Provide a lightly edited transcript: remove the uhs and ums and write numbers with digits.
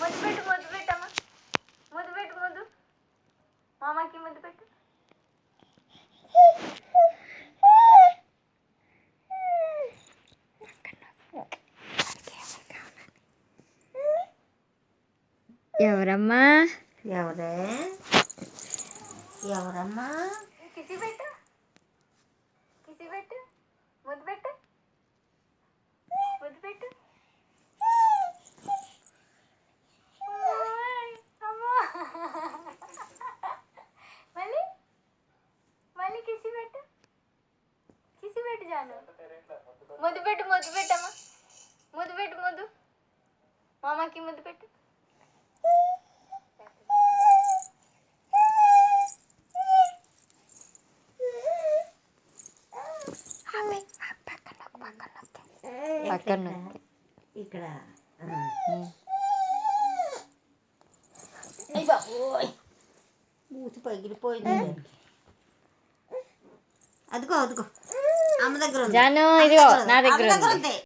ముద్దు పెట్టు ముద్దు పెట్టమ్మా. ముద్దు పెట్టు ముద్దు. మామకి ముద్దు పెట్టు. ఎవరమ్మా? ఎవరే? ఎవరమ్మా? కిసి పెట్టు. కిసి పెట్టు. ముద్దు పెట్టు. ముద్దు పెట్టు. అమ్మో. మళ్ళీ మళ్ళీ కిసి పెట్టు. కిసి పెట్టు జాను. ముద్దు పెట్టు ముద్దు పెట్టమ్మా. ముద్దు పెట్టు ముద్దు. మామకి ముద్దు పెట్టు. పక్కన ఇక్కడ మూతి పగిలిపోయింది. అదిగో అదిగో అమ్మ దగ్గర ఉంది. జాను ఇదిగో నా అమ్మ దగ్గర దగ్గర ఉంది. ఉంది.